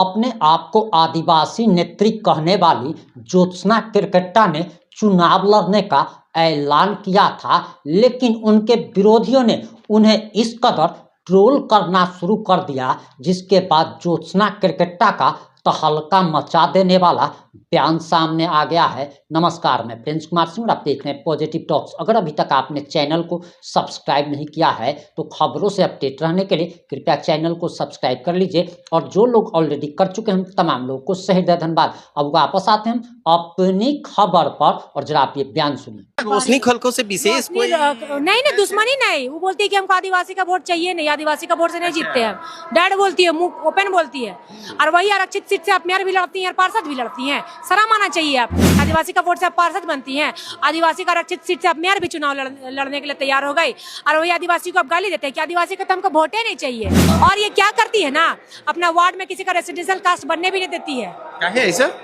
अपने आप को आदिवासी नेत्री कहने वाली ज्योत्सना किरकेट्टा ने चुनाव लड़ने का ऐलान किया था, लेकिन उनके विरोधियों ने उन्हें इस कदर ट्रोल करना शुरू कर दिया, जिसके बाद ज्योत्सना किरकेट्टा का तहलका मचा देने वाला बयान सामने आ गया है। नमस्कार, मैं प्रिंस कुमार सिंह और आप देख रहे हैं पॉजिटिव टॉक्स। अगर अभी तक आपने चैनल को सब्सक्राइब नहीं किया है तो खबरों से अपडेट रहने के लिए कृपया चैनल को सब्सक्राइब कर लीजिए, और जो लोग ऑलरेडी कर चुके हैं तमाम लोगों को सही धन्यवाद। अब वापस आते हैं अपनी खबर पर, और जरा आप ये बयान सुनिए। रोशनी खलको से विशेष कोई नहीं, दुश्मनी नहीं। वो बोलती है कि हमको आदिवासी का वोट चाहिए, नहीं आदिवासी का वोट से नहीं जीतते हैं। डैड बोलती है, मुंह ओपन बोलती है। और वही आरक्षित सीट से आप मेयर भी लड़ती हैं और पार्षद भी लड़ती हैं। शर्म आना चाहिए आप। आदिवासी का वोट से आप पार्षद बनती हैं, आदिवासी का आरक्षित सीट से आप मेयर भी चुनाव लड़ने के लिए तैयार हो गई, और वही आदिवासी को आप गाली देते हैं कि आदिवासी का तो हमको वोट ही नहीं चाहिए। और ये क्या करती है ना, अपना वार्ड में किसी का रेसिडेंशियल कास्ट बनने भी नहीं देती है,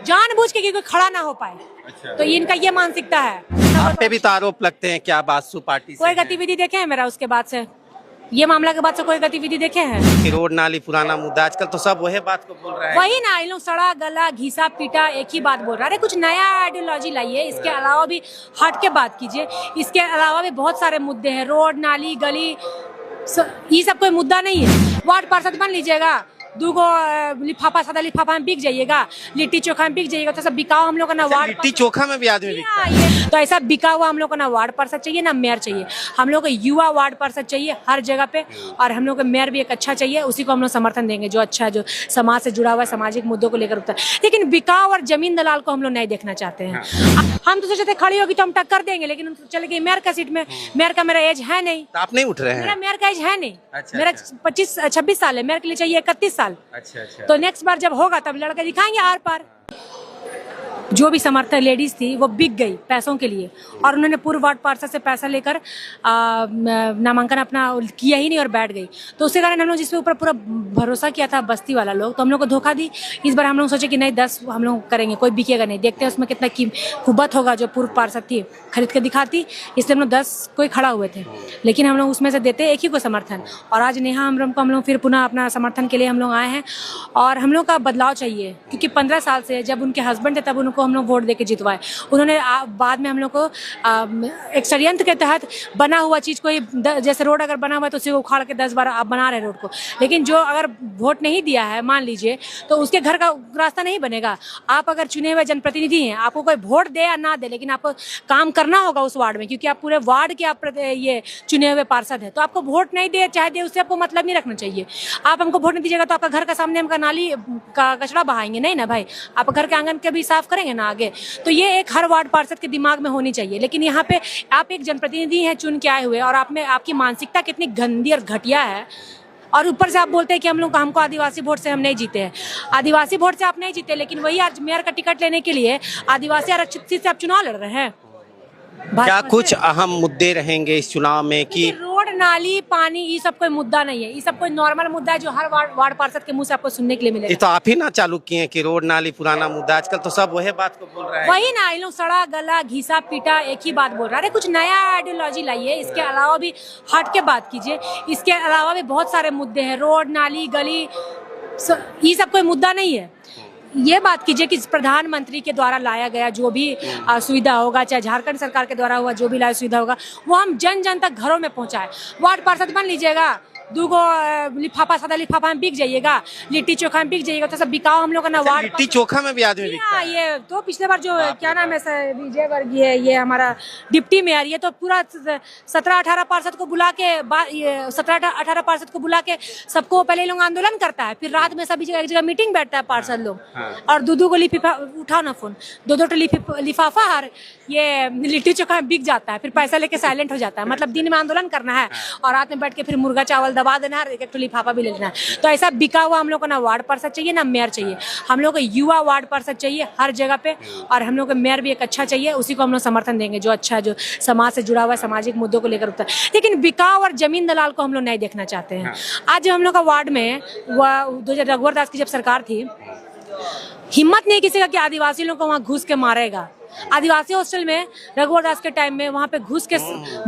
जानबूझ के कि कोई खड़ा ना हो पाए। तो इनका ये मानसिकता है। आप पे भी तो आरोप लगते हैं, क्या बासु पार्टी से कोई गतिविधि देखे हैं मेरा उसके बाद से, ये मामला के बाद से कोई गतिविधि देखे हैं? कि रोड नाली पुराना मुद्दा, आजकल तो सब वही बात को बोल रहे हैं। वही ना, इन लोग सड़ा गला घिसा पीटा एक ही बात बोल रहा है। अरे कुछ नया आइडियोलॉजी लाइए, इसके अलावा भी हट के बात कीजिए। इसके अलावा भी बहुत सारे मुद्दे हैं, रोड नाली गली, ये सब कोई मुद्दा नहीं है। वार्ड पार्षद बन लीजिएगा, दूगो लिफाफा सादा लिफाफा में बिक जाइएगा, लिट्टी चोखा में बिक जाइएगा, तो सब बिकाओ हम लोग का ना वार्ड। लिट्टी चोखा में भी आदमी बिकता है। तो ऐसा बिका हुआ हम लोग को ना वार्ड पार्षद चाहिए ना मेयर चाहिए। हम लोग को युवा वार्ड पार्षद चाहिए हर जगह पे, और हम लोग को मेयर भी एक अच्छा चाहिए। उसी को हम लोग समर्थन देंगे जो अच्छा है, जो समाज से जुड़ा हुआ है, सामाजिक मुद्दों को लेकर उठता है। लेकिन बिकाव और जमीन दलाल को हम लोग नहीं देखना चाहते हैं। हम तो सोचते थे खड़ी होगी तो हम टक्कर देंगे, लेकिन हम चले गए मेयर का सीट में। मेयर का मेरा एज है नहीं, तो आप नहीं उठ रहे हैं? मेरा मेयर का एज है नहीं। अच्छा, मेरा 25-26 साल है, मेयर के लिए चाहिए 31 साल। अच्छा। तो नेक्स्ट बार जब होगा तब लड़के दिखाएंगे आर पार। जो भी समर्थक लेडीज थी वो बिक गई पैसों के लिए, और उन्होंने पूर्व वार्ड पार्षद से पैसा लेकर नामांकन अपना किया ही नहीं और बैठ गई। तो उसके कारण हम लोग जिसपे ऊपर पूरा भरोसा किया था बस्ती वाला लोग, तो हम लोग को धोखा दी। इस बार हम लोग सोचे कि नहीं 10 हम लोग करेंगे, कोई बिकेगा नहीं, देखते हैं उसमें कितना खुबत होगा। जो पूर्व पार्षद थी खरीद के दिखाती, इसलिए हम लोग 10 कोई खड़ा हुए थे, लेकिन हम लोग उसमें से देते एक ही को समर्थन। और आज नेहा हम लोग फिर पुनः अपना समर्थन के लिए हम लोग आए हैं, और हम लोग का बदलाव चाहिए। क्योंकि 15 साल से जब उनके हस्बैंड थे तब उनको हम लोग वोट देके जितवाए। उन्होंने बाद में हम लोग को एक षड्यंत्र के तहत बना हुआ चीज कोई, जैसे रोड अगर बना हुआ है तो उसे उखाड़ के 10 बार आप बना रहे रोड को, लेकिन जो अगर वोट नहीं दिया है मान लीजिए, तो उसके घर का रास्ता नहीं बनेगा। आप अगर चुने हुए जनप्रतिनिधि हैं, आपको कोई वोट दे या ना दे, लेकिन आपको काम करना होगा उस वार्ड में, क्योंकि आप पूरे वार्ड के आप ये चुने हुए पार्षद है। तो आपको वोट नहीं दे चाहे दे, उससे आपको मतलब नहीं रखना चाहिए। आप हमको वोट नहीं दीजिएगा तो आपका घर का सामने हमका नाली का कचरा बहाएंगे नहीं ना भाई, आप घर के आंगन के भी साफ करेंगे ना आगे। तो ये एक हर वार्ड पार्षद के दिमाग में होनी चाहिए। लेकिन यहाँ पे आप एक जनप्रतिनिधि हैं चुन के आए हुए, और आप में आपकी मानसिकता कितनी गंदी और घटिया है, और ऊपर से आप बोलते हैं कि हमको आदिवासी वोट से हम नहीं जीते हैं। आदिवासी वोट से आप नहीं जीते, लेकिन वही आज मेयर का टिकट लेने के लिए आदिवासी आरक्षित सीट से आप चुनाव लड़ रहे हैं। क्या कुछ अहम मुद्दे रहेंगे इस चुनाव में? कि रोड नाली पानी, ये सब कोई मुद्दा नहीं है। ये सब कोई नॉर्मल मुद्दा है जो हर वार्ड पार्षद के मुंह से आपको सुनने के लिए मिलेगा। ये तो आप ही ना चालू किए हैं कि रोड नाली पुराना मुद्दा, आजकल तो सब वही बात को बोल रहे हैं। वही ना, इन लोग सड़ा गला घिसा पीटा एक ही बात बोल रहा है। अरे कुछ नया आइडियोलॉजी लाइए, इसके अलावा भी हट के बात कीजिए। इसके अलावा भी बहुत सारे मुद्दे हैं, रोड नाली गली, ये सब कोई मुद्दा नहीं है। ये बात कीजिए कि प्रधानमंत्री के द्वारा लाया गया जो भी सुविधा होगा, चाहे झारखंड सरकार के द्वारा हुआ जो भी लाया सुविधा होगा, वो हम जन जन तक घरों में पहुंचाए। वार्ड पार्षद बन लीजिएगा, दूगो लिफाफा सादा लिफाफा में बिक जाइएगा, लिट्टी चोखा में बिक जाइएगा, तो सब बिकाओ हम लोग का ना वार्ड। लिट्टी चोखा में भी आदमी बिकता है। ये तो पिछले बार जो क्या नाम है विजय वर्गीय, ये हमारा डिप्टी मेयर, ये तो पूरा 17-18 पार्षद को बुला के 17-18 पार्षद को बुला के सबको पहले लोग आंदोलन करता है, फिर रात में सभी जगह एक जगह मीटिंग बैठता है पार्षद लोग, और दो को लिफाफा उठाओ ना फोन, दो लिफाफा हर ये लिट्टी चोखा में बिक जाता है, फिर पैसा लेके साइलेंट हो जाता है। मतलब दिन में आंदोलन करना है और रात में बैठ के फिर मुर्गा चावल दबा देना है, एक लिफाफा भी ले लेना है। तो ऐसा बिका हुआ हम लोग को ना वार्ड पार्षद चाहिए ना मेयर चाहिए। हम लोग को युवा वार्ड पार्षद चाहिए हर जगह पे, और हम लोग को मेयर भी एक अच्छा चाहिए। उसी को हम लोग समर्थन देंगे जो अच्छा है, जो समाज से जुड़ा हुआ है, सामाजिक मुद्दों को लेकर उठता है। लेकिन बिकाव और जमीन दलाल को हम लोग नहीं देखना चाहते हैं। आज जब हम लोग का वार्ड में रघुवर दास की जब सरकार थी, हिम्मत नहीं किसी का कि आदिवासी लोग को वहाँ घुस के मारेगा। आदिवासी हॉस्टल में रघुवर दास के टाइम में वहाँ पे घुस के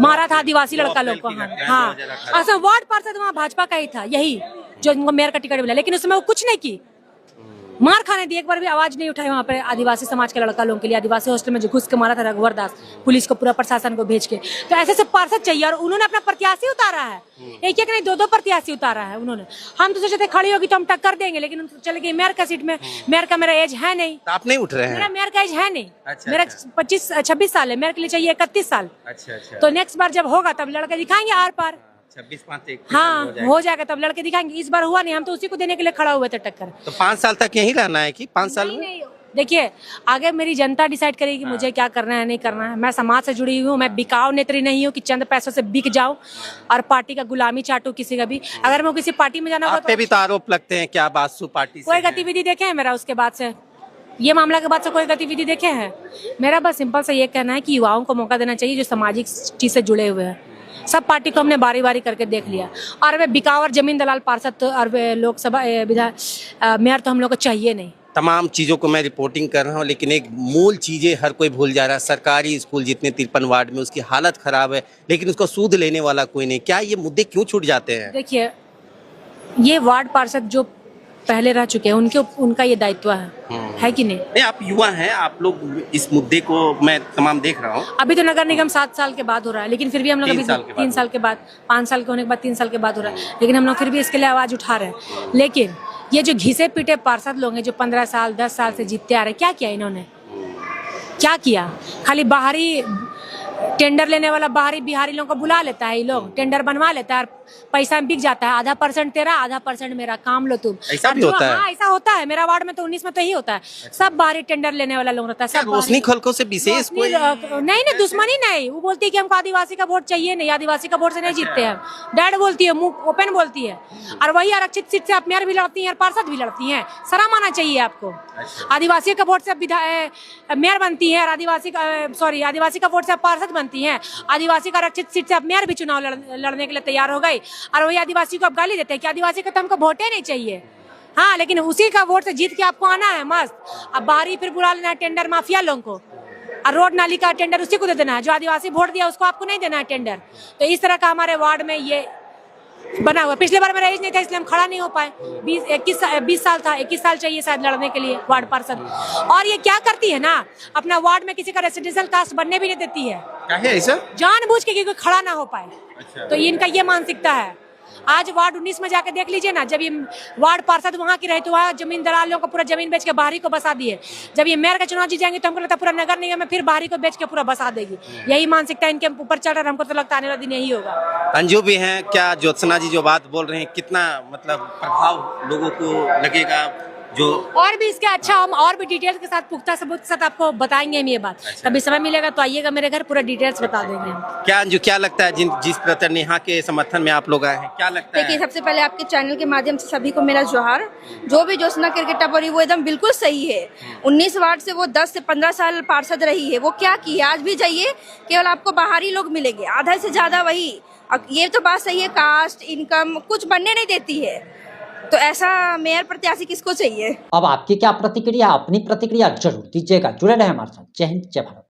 मारा था आदिवासी लड़का लोग को। हाँ, वार्ड पार्षद वहाँ भाजपा का ही था, यही जो उनको मेयर का टिकट मिला, लेकिन उसमें वो कुछ नहीं की। मार खाने दी, एक बार भी आवाज नहीं उठाई वहाँ पे आदिवासी समाज के लड़का लोगों के लिए। आदिवासी हॉस्टल में जो घुस के मारा था रघुवर दास, पुलिस को पूरा प्रशासन को भेज के। तो ऐसे सब पार्षद चाहिए, और उन्होंने अपना प्रत्याशी उतारा है, एक एक नहीं दो प्रत्याशी उतारा है उन्होंने। हम तो सोचे थे खड़ी होगी तो हम टक्कर देंगे, लेकिन उनको चले गई मेयर का सीट में। मेयर का मेरा एज है नहीं, तो आप नहीं उठ रहे हैं? मेरा मेयर का एज है नहीं। अच्छा, मेरा अच्छा। 26 साल है, मेयर के लिए चाहिए 31 साल। अच्छा अच्छा। तो नेक्स्ट बार जब होगा तब लड़के दिखाएंगे आर पार। 26-5 हाँ हो जाएगा, तब लड़के दिखाएंगे। इस बार हुआ नहीं, हम तो उसी को देने के लिए खड़ा हुए थे टक्कर। तो 5 साल तक यहीं रहना है कि 5 साल में? नहीं, देखिए आगे मेरी जनता डिसाइड करेगी मुझे क्या करना है नहीं करना है। मैं समाज से जुड़ी हुई हूँ, मैं बिकाऊ नेत्री नहीं हूँ कि चंद पैसों से बिक जाऊं और पार्टी का गुलामी चाटू किसी का भी। अगर मैं किसी पार्टी में जाना होगा आप पे भी तो आरोप लगते हैं, क्या बासु पार्टी से कोई हैं? गतिविधि देखे है मेरा उसके बाद से, ये मामला के बाद से कोई गतिविधि देखे हैं? मेरा बस सिंपल से ये कहना है कि युवाओं को मौका देना चाहिए जो सामाजिक चीज से जुड़े हुए हैं। सब पार्टी को हमने बारी बारी करके देख लिया, और वे बिकाऊ और जमीन दलाल पार्षद तो और वे लोकसभा विधायक मेयर तो हम लोग को चाहिए नहीं। तमाम चीज़ों को मैं रिपोर्टिंग कर रहा हूँ, लेकिन एक मूल चीज़ें हर कोई भूल जा रहा है। सरकारी स्कूल जितने 53 वार्ड में, उसकी हालत खराब है, लेकिन उसको सूद लेने वाला कोई नहीं। क्या ये मुद्दे क्यों छूट जाते हैं? देखिए ये वार्ड पार्षद जो पहले रह चुके हैं उनका ये दायित्व है कि नहीं? नहीं, आप युवा हैं, आप लोग इस मुद्दे को मैं तमाम देख रहा हूँ। अभी तो नगर निगम 7 साल के बाद हो रहा है, लेकिन फिर भी हम लोग अभी 3 साल के बाद, 5 साल के होने के बाद 3 साल के बाद हो रहा है, लेकिन हम लोग फिर भी इसके लिए आवाज उठा रहे हैं। लेकिन ये जो घिसे पीटे पार्षद लोग हैं जो 15 साल 10 साल से जीतते आ रहे, क्या किया इन्होंने? क्या किया? खाली बाहरी टेंडर लेने वाला बाहरी बिहारी लोगों को बुला लेता है, ये लोग टेंडर बनवा लेता है, पैसा बिक जाता है, आधा % तेरा आधा % मेरा, काम लो तुम। ऐसा भी होता है? हाँ ऐसा होता है, मेरा वार्ड में तो 19 में तो यही होता है। सब बाहरी टेंडर लेने वाला लोग रहता है, सब रोशनी खलको से विशेष कोई नहीं दुश्मनी नहीं। वो बोलती है कि हमको आदिवासी का वोट चाहिए नहीं, आदिवासी का वोट से नहीं जीतते हैं। डैड बोलती है, मुंह ओपन बोलती है। और वही आरक्षित सीट से आप मेयर भी लड़ती हैं और पार्षद भी लड़ती हैं, शर्म आना चाहिए आपको। आदिवासी का वोट से मेयर बनती है, और आदिवासी का वोट से पार्षद बनती हैं। आदिवासी का आरक्षित सीट से आप मेयर भी चुनाव लड़ने के लिए तैयार हो गई, और वही आदिवासी को आप गाली देते हैं कि आदिवासी को तो हमको वोटे नहीं चाहिए। हाँ लेकिन उसी का वोट से जीत के आपको आना है मस्त। अब बाहरी फिर बुला लेना है टेंडर माफिया लोगों को, और रोड नाली का टेंडर उसी को दे देना है, जो आदिवासी वोट दिया उसको आपको नहीं देना है टेंडर। तो इस तरह का हमारे वार्ड में ये बना हुआ। पिछले बार मेरा एज नहीं था इसलिए हम खड़ा नहीं हो पाए। 20 साल था, 21 साल चाहिए शायद लड़ने के लिए वार्ड पार्षद। और ये क्या करती है ना, अपना वार्ड में किसी का रेसिडेंशियल कास्ट बनने भी नहीं देती है। क्या है ऐसा? जानबूझ के कि कोई खड़ा ना हो पाए। तो इनका ये मानसिकता है। आज वार्ड 19 में जाके देख लीजिए ना, जब ये वार्ड पार्षद वहाँ की रहे तो वहाँ जमीन दलालों को पूरा जमीन बेच के बाहरी को बसा दिए। जब ये मेयर का चुनाव जीत जाएंगे तो हमको लगता है पूरा नगर निगम में फिर बाहरी को बेच के पूरा बसा देगी। यही मानसिकता इनके ऊपर चल रहा है। हमको तो लगता है आने वाला दिन यही होगा। अंजू भी हैं, क्या ज्योत्सना जी जो बात बोल रहे हैं कितना मतलब प्रभाव लोगों को लगेगा? जो और भी इसके अच्छा हम और भी डिटेल्स के साथ, पुख्ता सबूत के साथ आपको बताएंगे हम ये बात। कभी समय मिलेगा तो आइएगा मेरे घर, पूरा डिटेल्स बता देंगे हम। क्या अंजू, क्या लगता है जिस प्रति नेहा के समर्थन में आप लोग आए हैं, क्या लगता है? देखिए सबसे पहले आपके चैनल के माध्यम से सभी को मेरा जोहार। जो भी ज्योत्सना किरकिट्टा बोली वो एकदम बिल्कुल सही है। 19 वार्ड से वो 10 से 15 साल पार्षद रही है, वो क्या की है आज भी जाइए, केवल आपको बाहरी लोग मिलेंगे, आधा से ज्यादा वही। अब ये तो बात सही है, कास्ट इनकम कुछ बनने नहीं देती है, तो ऐसा मेयर प्रत्याशी किसको चाहिए? अब आपकी क्या प्रतिक्रिया, अपनी प्रतिक्रिया जरूर दीजिएगा। जुड़े रहे हमारे साथ। जय हिंद, जय भारत।